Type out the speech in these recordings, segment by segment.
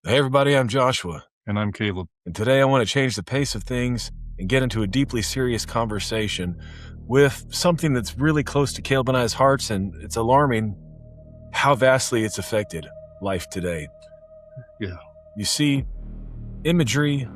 Hey everybody, I'm Joshua. And I'm Caleb. And today I want to change the pace of things and get into a deeply serious conversation with something that's really close to Caleb and I's hearts, and it's alarming how vastly it's affected life today. Yeah. You see, imagery,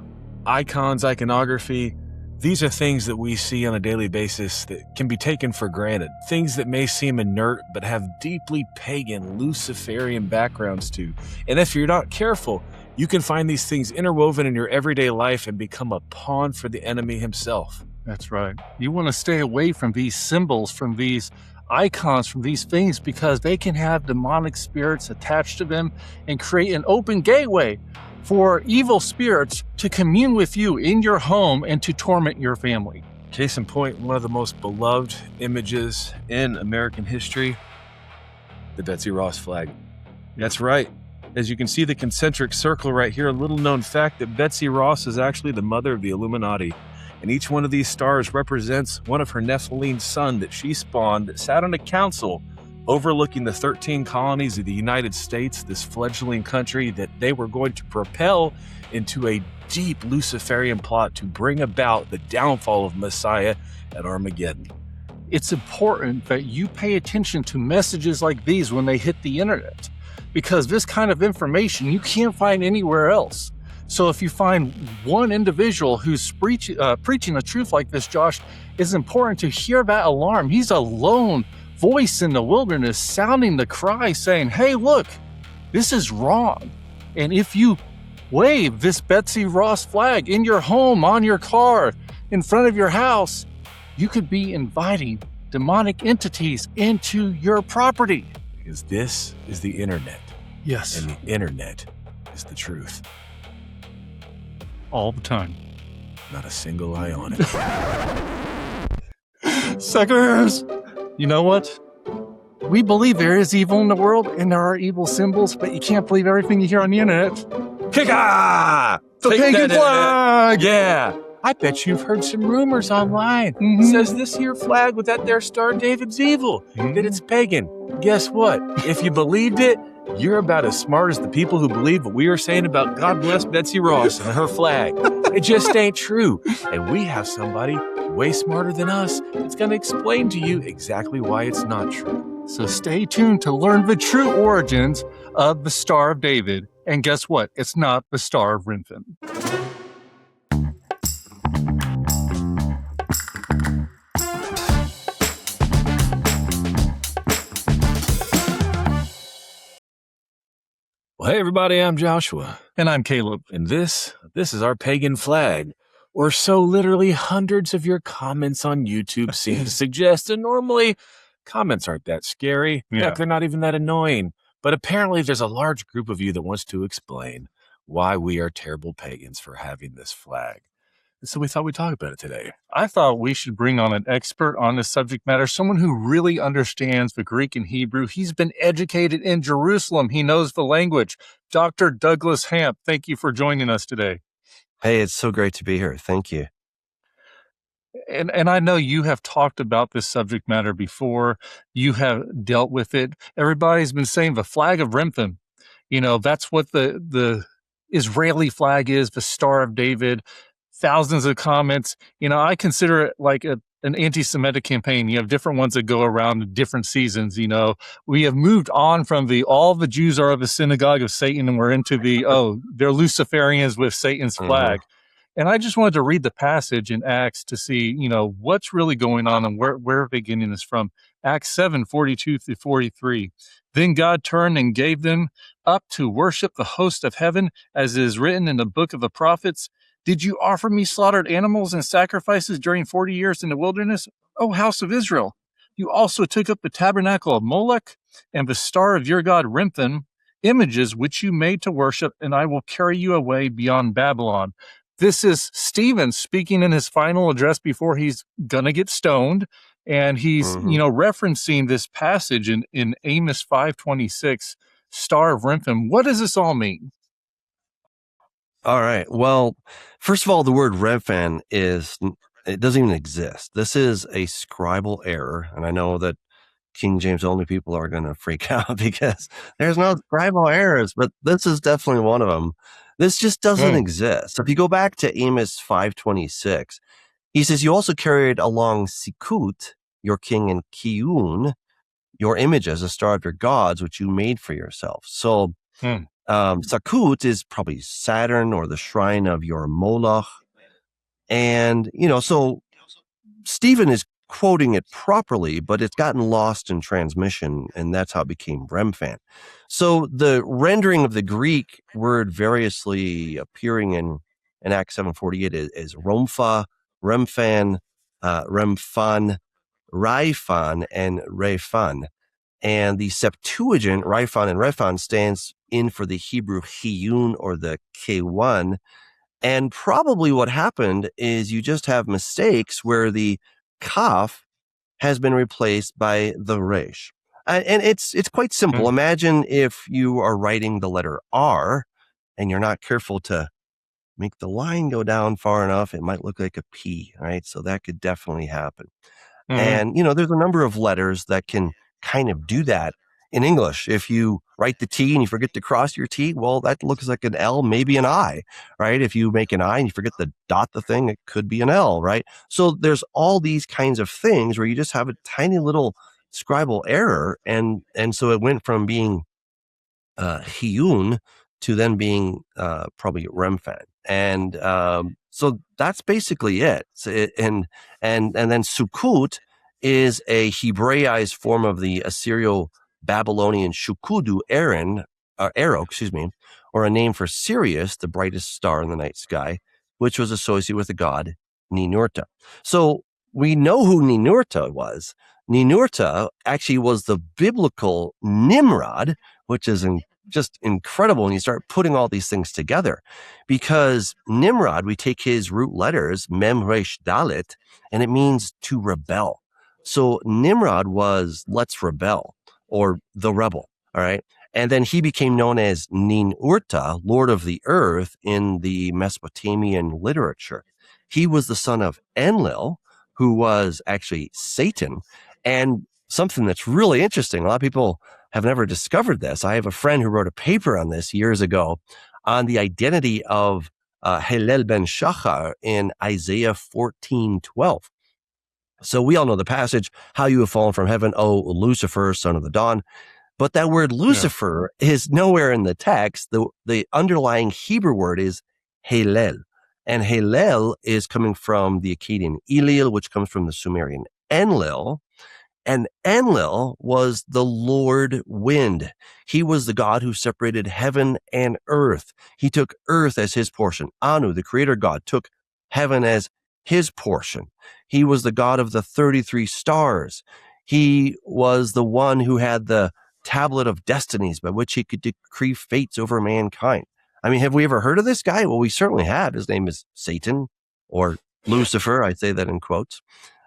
icons, iconography, these are things that we see on a daily basis that can be taken for granted. Things that may seem inert but have deeply pagan, Luciferian backgrounds too. And if you're not careful, you can find these things interwoven in your everyday life and become a pawn for the enemy himself. That's right. You want to stay away from these symbols, from these icons, from these things, because they can have demonic spirits attached to them and create an open gateway for evil spirits to commune with you in your home and to torment your family. Case in point, one of the most beloved images in American history, the Betsy Ross flag. That's right. As you can see the concentric circle right here, a little known fact that Betsy Ross is actually the mother of the Illuminati. And each one of these stars represents one of her Nephilim son that she spawned that sat on a council overlooking the 13 colonies of the United States, this fledgling country that they were going to propel into a deep Luciferian plot to bring about the downfall of Messiah at Armageddon. It's important that you pay attention to messages like these when they hit the internet, because this kind of information you can't find anywhere else. So if you find one individual who's preaching a truth like this, Josh, it's important to hear that alarm. He's a lone voice in the wilderness sounding the cry saying, hey, look, this is wrong. And if you wave this Betsy Ross flag in your home, on your car, in front of your house, you could be inviting demonic entities into your property. Because this is the internet. Yes. And the internet is the truth. All the time. Not a single eye on it. Suckers! You know what? We believe there is evil in the world and there are evil symbols, but you can't believe everything you hear on the internet. Kika! The pagan flag! Yeah. I bet you've heard some rumors online. It says this here flag with that there Star of David's evil, that it's pagan. Guess what? If you believed it, you're about as smart as the people who believe what we are saying about God bless Betsy Ross and her flag. It just ain't true. And we have somebody way smarter than us that's going to explain to you exactly why it's not true. So stay tuned to learn the true origins of the Star of David. And guess what? It's not the Star of Remphan. Well, hey everybody, I'm Joshua. And I'm Caleb. And this is our pagan flag. Or so literally hundreds of your comments on YouTube seem to suggest. And normally, comments aren't that scary. Yeah. Heck, they're not even that annoying. But apparently there's a large group of you that wants to explain why we are terrible pagans for having this flag. And so we thought we'd talk about it today. I thought we should bring on an expert on this subject matter, someone who really understands the Greek and Hebrew. He's been educated in Jerusalem. He knows the language. Dr. Douglas Hamp, thank you for joining us today. Hey, it's so great to be here. Thank you. And I know you have talked about this subject matter before. You have dealt with it. Everybody's been saying the flag of Remphan. You know, that's what the Israeli flag is, the Star of David. Thousands of comments. You know, I consider it like an antisemitic campaign. You have different ones that go around different seasons. You know, we have moved on from all the Jews are of the synagogue of Satan, and we're into they're Luciferians with Satan's flag. And I just wanted to read the passage in Acts to see, you know, what's really going on and where are they getting this from. Acts 7:42-43. Then God turned and gave them up to worship the host of heaven, as is written in the book of the prophets. Did you offer me slaughtered animals and sacrifices during 40 years in the wilderness, O house of Israel? You also took up the tabernacle of Moloch and the star of your god Remphan, images which you made to worship, and I will carry you away beyond Babylon. This is Stephen speaking in his final address before he's going to get stoned. And he's, referencing this passage in Amos 5:26, Star of Remphan. What does this all mean? All right. Well, first of all, the word Remphan it doesn't even exist. This is a scribal error. And I know that King James only people are going to freak out because there's no scribal errors, but this is definitely one of them. This just doesn't exist. So if you go back to Amos 5:26, he says, you also carried along Sikut, your king, and Kiun, your images, a star of your gods, which you made for yourself. So Sakut is probably Saturn or the shrine of your Moloch. And, so Stephen is quoting it properly, but it's gotten lost in transmission, and that's how it became Remphan. So the rendering of the Greek word variously appearing in Acts 7:48 is Rompha, Remphan, Remphan, Raiphan, and Rephan. And the Septuagint, Raiphan and Rephan, stands in for the Hebrew Hiyun or the K1. And probably what happened is you just have mistakes where the Kaf has been replaced by the Resh. And it's quite simple. Imagine if you are writing the letter R and you're not careful to make the line go down far enough, it might look like a P, right? So that could definitely happen. And, there's a number of letters that can kind of do that in English. If you write the T and you forget to cross your T, well, that looks like an L, maybe an I, right? If you make an I and you forget to dot the thing, it could be an L, right? So there's all these kinds of things where you just have a tiny little scribal error. And so it went from being Hiyun to then being probably Remphan. And so that's basically it. So and then Sukut is a Hebraized form of the Assyrio-Babylonian Shukudu arrow, or a name for Sirius, the brightest star in the night sky, which was associated with the god Ninurta. So we know who Ninurta was. Ninurta actually was the biblical Nimrod, which is just incredible when you start putting all these things together, because Nimrod, we take his root letters, Mem, Resh, Dalet, and it means to rebel. So Nimrod was let's rebel, or the rebel. All right. And then he became known as Ninurta, Lord of the Earth, in the Mesopotamian literature. He was the son of Enlil, who was actually Satan. And something that's really interesting, a lot of people have never discovered this. I have a friend who wrote a paper on this years ago on the identity of Hillel ben Shachar in Isaiah 14:12. So we all know the passage, how you have fallen from heaven, O Lucifer, son of the dawn. But that word Lucifer is nowhere in the text. The underlying Hebrew word is Hillel. And Hillel is coming from the Akkadian Elil, which comes from the Sumerian Enlil. And Enlil was the Lord Wind. He was the God who separated heaven and earth. He took earth as his portion. Anu, the creator God, took heaven as his portion. He was the God of the 33 stars. He was the one who had the tablet of destinies by which he could decree fates over mankind. I mean, have we ever heard of this guy? Well, we certainly have. His name is Satan, or Lucifer. I say that in quotes.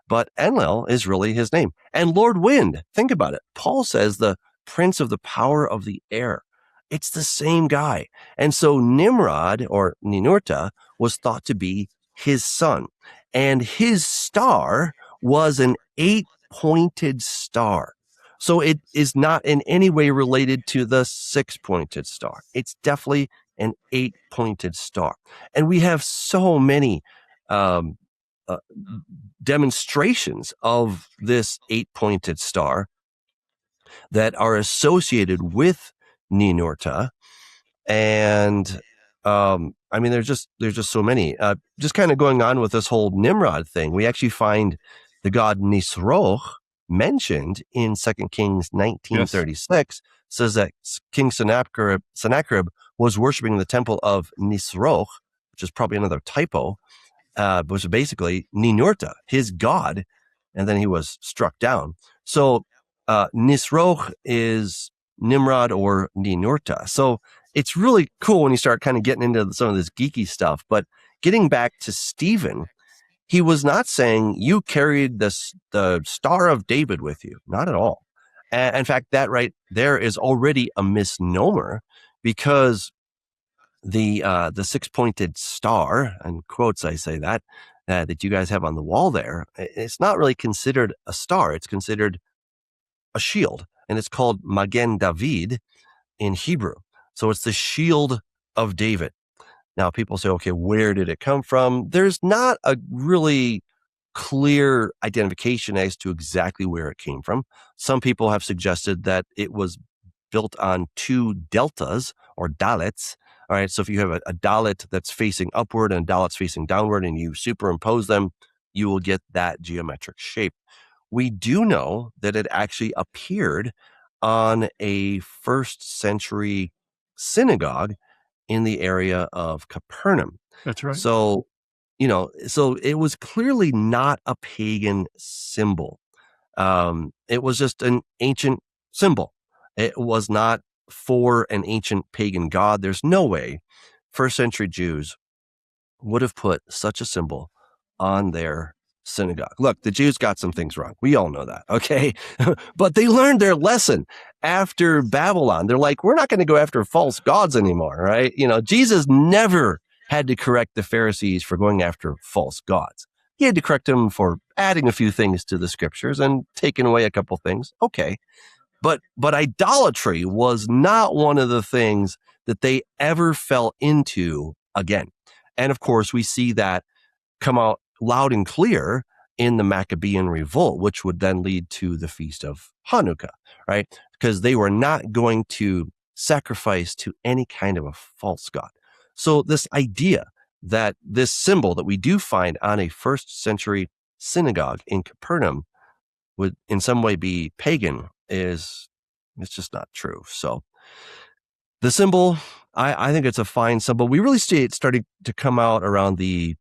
But Enlil is really his name. And Lord Wind, think about it. Paul says the prince of the power of the air. It's the same guy. And so Nimrod, or Ninurta, was thought to be his son. And his star was an 8-pointed star. So it is not in any way related to the 6-pointed star. It's definitely an 8-pointed star. And we have so many demonstrations of this 8-pointed star that are associated with Ninurta. And I mean, there's just so many. Just kind of going on with this whole Nimrod thing, we actually find the god Nisroch mentioned in 2 Kings 19:36. Says that King Sennacherib was worshiping the temple of Nisroch, which is probably another typo, was basically Ninurta, his god, and then he was struck down. So Nisroch is Nimrod or Ninurta. So it's really cool when you start kind of getting into some of this geeky stuff. But getting back to Stephen, he was not saying you carried the Star of David with you. Not at all. And in fact, that right there is already a misnomer, because the 6-pointed star, and quotes, I say that you guys have on the wall there, it's not really considered a star. It's considered a shield, and it's called Magen David in Hebrew. So it's the shield of David. Now, people say, okay, where did it come from? There's not a really clear identification as to exactly where it came from. Some people have suggested that it was built on two deltas or dalits. All right, so if you have a dalit that's facing upward and a dalit facing downward and you superimpose them, you will get that geometric shape. We do know that it actually appeared on a first century synagogue in the area of Capernaum. That's right. So, so it was clearly not a pagan symbol. It was just an ancient symbol. It was not for an ancient pagan god. There's no way first century Jews would have put such a symbol on their synagogue. Look, the Jews got some things wrong. We all know that, okay? But they learned their lesson after Babylon. They're like, we're not going to go after false gods anymore, right? Jesus never had to correct the Pharisees for going after false gods. He had to correct them for adding a few things to the scriptures and taking away a couple things. Okay. But idolatry was not one of the things that they ever fell into again. And of course, we see that come out loud and clear in the Maccabean revolt, which would then lead to the Feast of Hanukkah, right? Because they were not going to sacrifice to any kind of a false god. So this idea that this symbol that we do find on a first century synagogue in Capernaum would in some way be pagan it's just not true. So the symbol, I think it's a fine symbol. We really see it starting to come out around the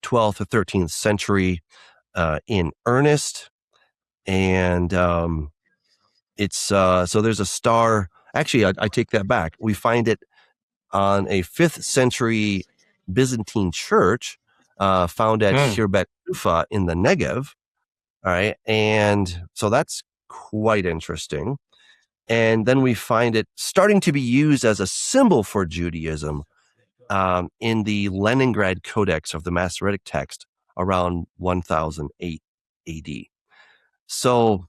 12th or 13th century in earnest. And it's so there's a star. Actually, I take that back. We find it on a 5th century Byzantine church found at Khirbet Kufa in the Negev. All right. And so that's quite interesting. And then we find it starting to be used as a symbol for Judaism in the Leningrad Codex of the Masoretic text around 1008 AD. So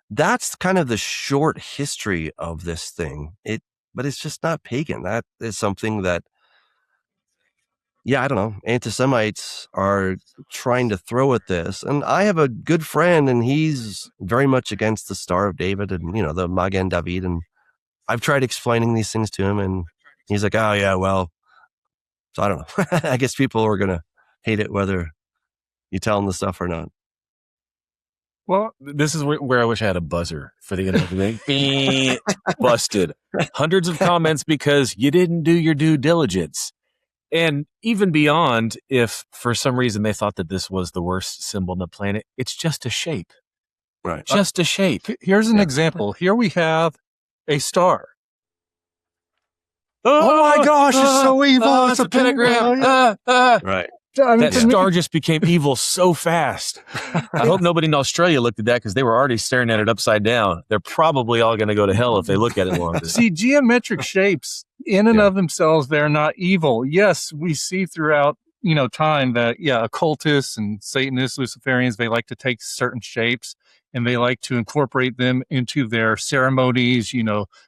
that's kind of the short history of this thing. But it's just not pagan. That is something that, I don't know, anti-Semites are trying to throw at this. And I have a good friend, and he's very much against the Star of David and, the Magen David. And I've tried explaining these things to him, and he's like, oh, yeah, well, so I don't know. I guess people are going to hate it whether you tell them the stuff or not. Well, this is where I wish I had a buzzer for the end of the thing. Busted. Hundreds of comments because you didn't do your due diligence. And even beyond, if for some reason they thought that this was the worst symbol on the planet, it's just a shape. Right. Just a shape. Here's an example. Here we have a star. Oh my gosh, it's so evil. It's a pentagram. Right. That star just became evil so fast. I hope nobody in Australia looked at that because they were already staring at it upside down. They're probably all going to go to hell if they look at it long enough. See, geometric shapes in and of themselves, they're not evil. Yes, we see throughout, time that, occultists and Satanists, Luciferians, they like to take certain shapes and they like to incorporate them into their ceremonies,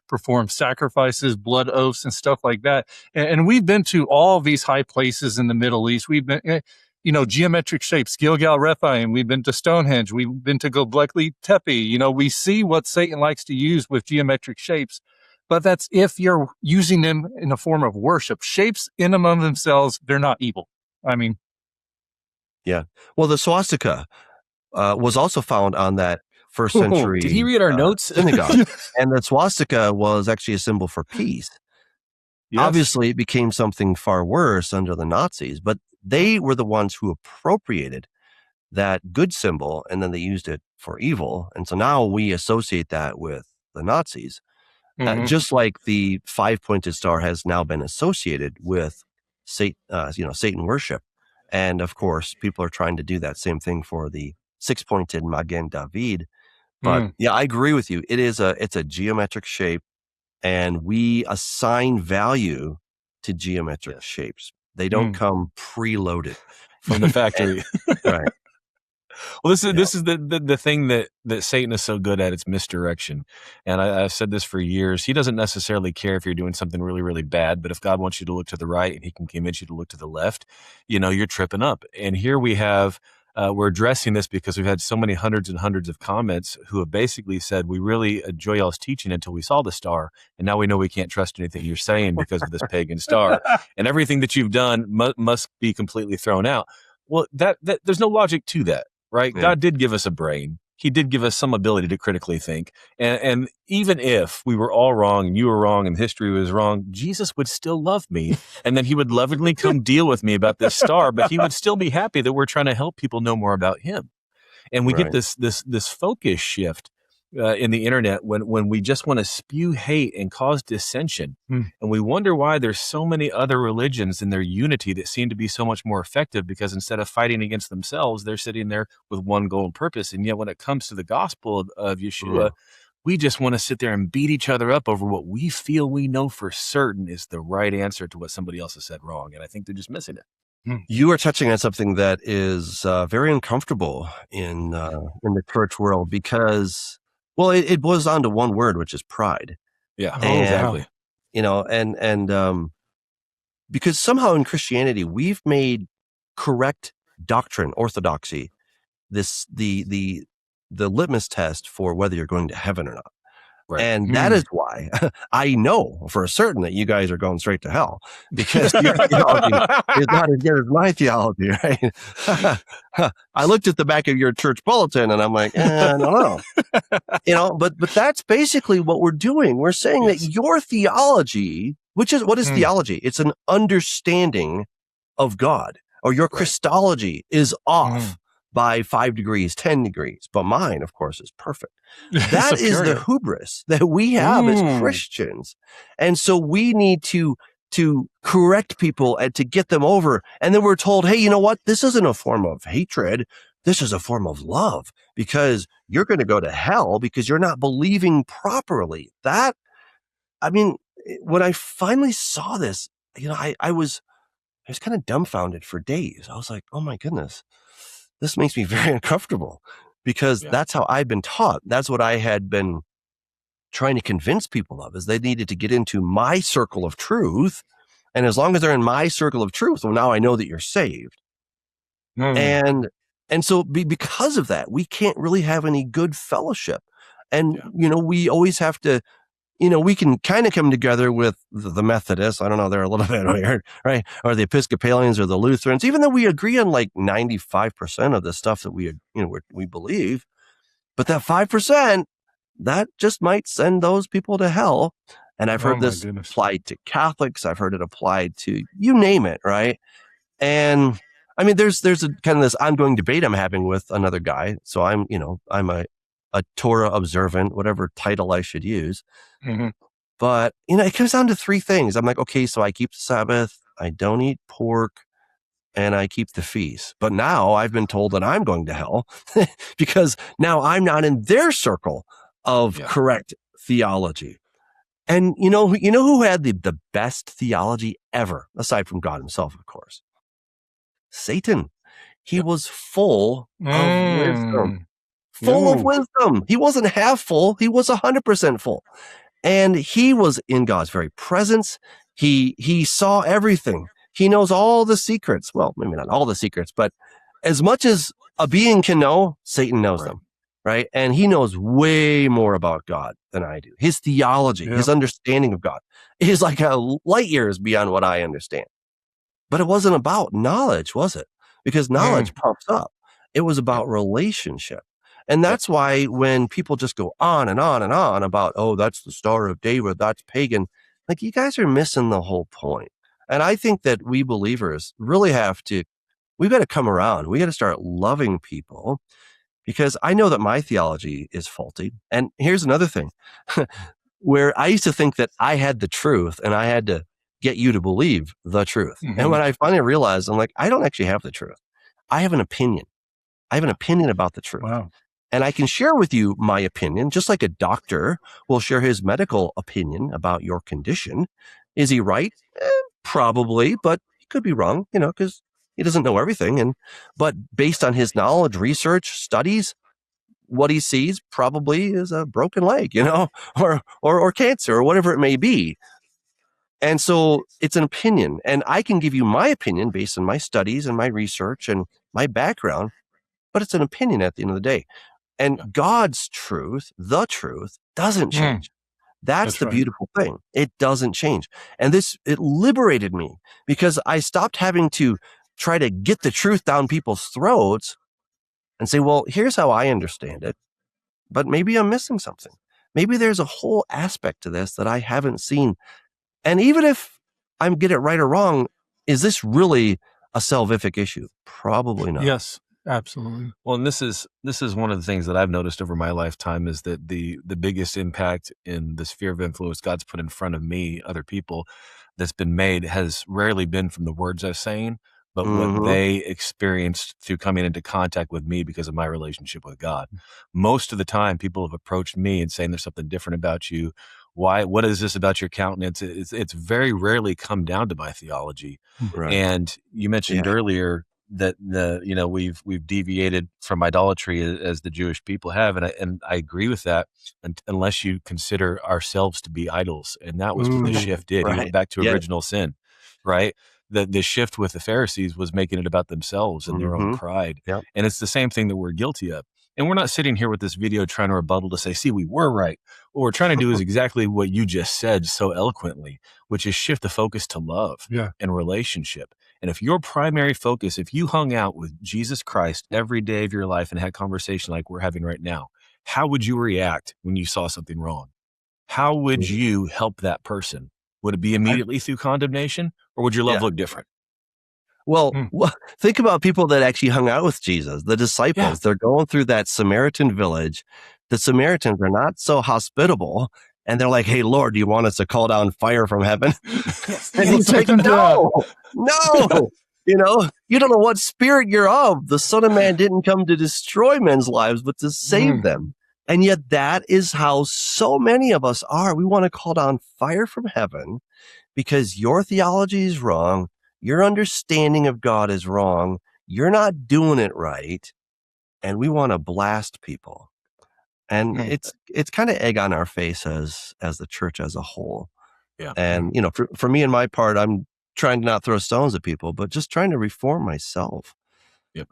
perform sacrifices, blood oaths, and stuff like that. And we've been to all these high places in the Middle East. We've been, geometric shapes, Gilgal Rephaim. We've been to Stonehenge. We've been to Göbekli Tepe. We see what Satan likes to use with geometric shapes. But that's if you're using them in a form of worship. Shapes in and of themselves, they're not evil. I mean. Yeah. Well, the swastika was also found on that first century. Did he read our notes? Synagogue. And the swastika was actually a symbol for peace. Yes. Obviously, it became something far worse under the Nazis, but they were the ones who appropriated that good symbol and then they used it for evil. And so now we associate that with the Nazis, just like the 5-pointed star has now been associated with Satan worship. And of course, people are trying to do that same thing for the 6-pointed Magen David. But I agree with you. It's a geometric shape, and we assign value to geometric shapes. They don't come preloaded from the factory. Right. Well, this is the thing that Satan is so good at. It's misdirection. And I've said this for years. He doesn't necessarily care if you're doing something really, really bad, but if God wants you to look to the right and he can convince you to look to the left, you're tripping up. And here we have, we're addressing this because we've had so many hundreds and hundreds of comments who have basically said, we really enjoy y'all's teaching until we saw the star. And now we know we can't trust anything you're saying because of this pagan star. And everything that you've done must be completely thrown out. Well, that there's no logic to that, right? Yeah. God did give us a brain. He did give us some ability to critically think. And even if we were all wrong and you were wrong and history was wrong, Jesus would still love me. And then he would lovingly come deal with me about this star, but he would still be happy that we're trying to help people know more about him. And we get this focus shift in the internet when we just want to spew hate and cause dissension. And we wonder why there's so many other religions in their unity that seem to be so much more effective, because instead of fighting against themselves, they're sitting there with one goal and purpose. And yet when it comes to the gospel of Yeshua, we just want to sit there and beat each other up over what we feel we know for certain is the right answer to what somebody else has said wrong. And I think they're just missing it. You are touching on something that is very uncomfortable in the church world because, well, it boils down to one word, which is pride. Yeah, exactly. And because somehow in Christianity we've made correct doctrine, orthodoxy, the litmus test for whether you're going to heaven or not. Right. And that is why I know for certain that you guys are going straight to hell, because your theology is not as good as my theology, right? I looked at the back of your church bulletin and I'm like, I don't know. But that's basically what we're doing. We're saying that your theology, what is theology? It's an understanding of God, or your Christology is off by 5 degrees, 10 degrees. But mine, of course, is perfect. That is the hubris that we have as Christians. And so we need to correct people and to get them over. And then we're told, hey, you know what? This isn't a form of hatred. This is a form of love, because you're going to go to hell because you're not believing properly. When I finally saw this, I was kind of dumbfounded for days. I was like, oh my goodness. This makes me very uncomfortable, because that's how I've been taught. That's what I had been trying to convince people of, is they needed to get into my circle of truth. And as long as they're in my circle of truth, well, now I know that you're saved. And so because of that, we can't really have any good fellowship. And, we always have to, we can kind of come together with the Methodists. I don't know, they're a little bit weird, right? Or the Episcopalians or the Lutherans, even though we agree on like 95% of the stuff that we believe. But that 5%, that just might send those people to hell. And I've heard this applied to Catholics. I've heard it applied to you name it, right? And I mean, there's a kind of this ongoing debate I'm having with another guy. So I'm a Torah observant, whatever title I should use. But, it comes down to 3 things. I'm like, okay, so I keep the Sabbath, I don't eat pork, and I keep the feast. But now I've been told that I'm going to hell because now I'm not in their circle of correct theology. And you know who had the best theology ever, aside from God himself, of course? Satan. He was full of wisdom. Full of wisdom. He wasn't half full. He was 100% full. And he was in God's very presence. He saw everything. He knows all the secrets. Well, maybe not all the secrets, but as much as a being can know, Satan knows them, right? And he knows way more about God than I do. His theology, his understanding of God is like light years beyond what I understand. But it wasn't about knowledge, was it? Because knowledge pumps up. It was about relationship. And that's why when people just go on and on and on about, oh, that's the Star of David, that's pagan, like, you guys are missing the whole point. And I think that we believers really we've got to come around. We got to start loving people, because I know that my theology is faulty. And here's another thing where I used to think that I had the truth and I had to get you to believe the truth. And when I finally realized, I'm like, I don't actually have the truth. I have an opinion. I have an opinion about the truth. Wow. And I can share with you my opinion, just like a doctor will share his medical opinion about your condition. Is he right? Probably, but he could be wrong, because He doesn't know everything. But based on his knowledge, research, studies, what he sees probably is a broken leg, or cancer or whatever it may be. And so it's an opinion, and I can give you my opinion based on my studies and my research and my background, but it's an opinion at the end of the day. And God's truth, the truth, doesn't change. That's the beautiful thing. It doesn't change. And it liberated me because I stopped having to try to get the truth down people's throats and say, well, here's how I understand it, but maybe I'm missing something. Maybe there's a whole aspect to this that I haven't seen. And even if I get it right or wrong, is this really a salvific issue? Probably not. Yes, absolutely. Well, and this is one of the things that I've noticed over my lifetime is that the biggest impact in the sphere of influence God's put in front of me, other people, that's been made has rarely been from the words I'm saying, but what they experienced through coming into contact with me because of my relationship with God. Most of the time, people have approached me and saying there's something different about you. Why? What is this about your countenance? It's very rarely come down to my theology. Right. And you mentioned earlier that we've deviated from idolatry as the Jewish people have, and I agree with that, unless you consider ourselves to be idols, and that was what the shift did. He went back to original sin, right? The shift with the Pharisees was making it about themselves and their own pride, and it's the same thing that we're guilty of. And we're not sitting here with this video trying to rebuttal to say, see, we were right. What we're trying to do is exactly what you just said so eloquently, which is shift the focus to love and relationship. And if your primary focus, if you hung out with Jesus Christ every day of your life and had conversation like we're having right now, how would you react when you saw something wrong? How would you help that person? Would it be immediately through condemnation, or would your love look different? Well, think about people that actually hung out with Jesus, the disciples. They're going through that Samaritan village. The Samaritans are not so hospitable. And they're like, hey, Lord, do you want us to call down fire from heaven? And he's like, no. You don't know what spirit you're of. The Son of Man didn't come to destroy men's lives, but to save them. And yet that is how so many of us are. We want to call down fire from heaven because your theology is wrong. Your understanding of God is wrong. You're not doing it right. And we want to blast people. And it's kind of egg on our face as the church as a whole. Yeah. And, for me and my part, I'm trying to not throw stones at people, but just trying to reform myself. Yep.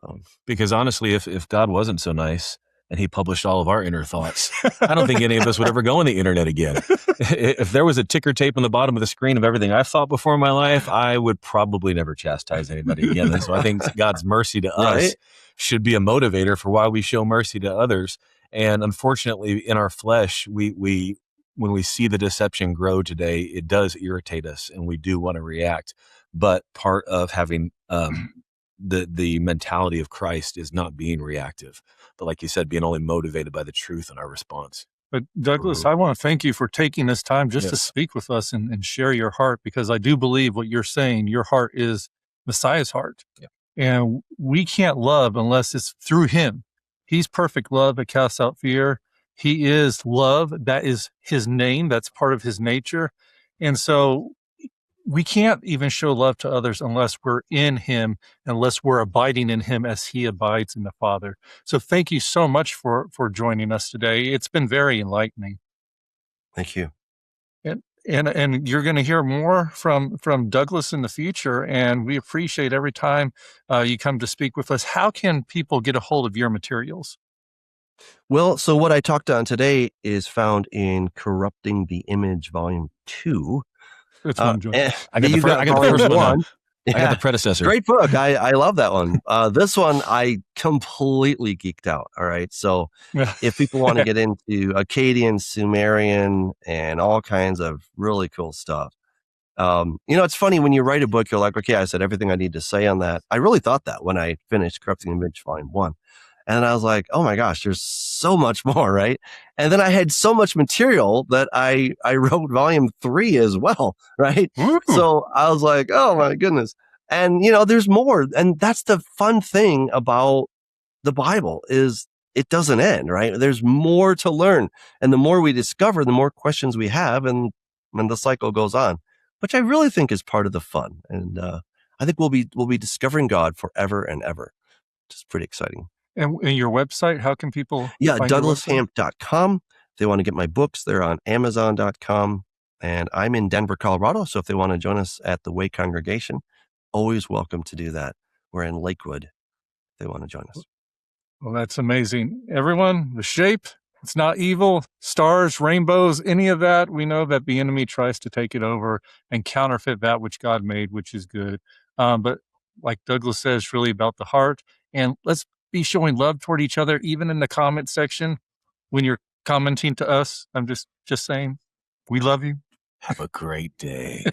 Because honestly, if God wasn't so nice and he published all of our inner thoughts, I don't think any of us would ever go on the internet again. If there was a ticker tape on the bottom of the screen of everything I've thought before in my life, I would probably never chastise anybody again. And so I think God's mercy to us should be a motivator for why we show mercy to others. And unfortunately, in our flesh, we when we see the deception grow today, it does irritate us and we do want to react. But part of having the mentality of Christ is not being reactive, but like you said, being only motivated by the truth in our response. But Douglas, I want to thank you for taking this time just to speak with us and share your heart, because I do believe what you're saying. Your heart is Messiah's heart. Yeah. And we can't love unless it's through him. He's perfect love that casts out fear. He is love. That is his name. That's part of his nature. And so we can't even show love to others unless we're in him, unless we're abiding in him as he abides in the Father. So thank you so much for joining us today. It's been very enlightening. Thank you. And you're going to hear more from Douglas in the future, and we appreciate every time you come to speak with us. How can people get a hold of your materials? Well, so what I talked on today is found in Corrupting the Image, Volume 2. It's one joint. I got the first one. Yeah. I got the predecessor. Great book. I love that one. This one, I completely geeked out. All right. So if people want to get into Akkadian, Sumerian, and all kinds of really cool stuff, it's funny when you write a book, you're like, okay, I said everything I need to say on that. I really thought that when I finished Corrupting the Image Volume 1. And I was like, oh my gosh, there's so much more, right? And then I had so much material that I wrote Volume 3 as well, right? Ooh. So I was like, oh my goodness. And, there's more. And that's the fun thing about the Bible is it doesn't end, right? There's more to learn. And the more we discover, the more questions we have, and the cycle goes on, which I really think is part of the fun. And I think we'll be discovering God forever and ever, which is pretty exciting. And your website, how can people Yeah, find your website? douglashamp.com. If they want to get my books, they're on amazon.com. And I'm in Denver, Colorado, so if they want to join us at the Way Congregation, always welcome to do that. We're in Lakewood if they want to join us. Well, that's amazing. Everyone, the shape, it's not evil, stars, rainbows, any of that. We know that the enemy tries to take it over and counterfeit that which God made, which is good. But like Douglas says, it's really about the heart. And let's be showing love toward each other, even in the comment section when you're commenting to us. I'm just saying, we love you. Have a great day.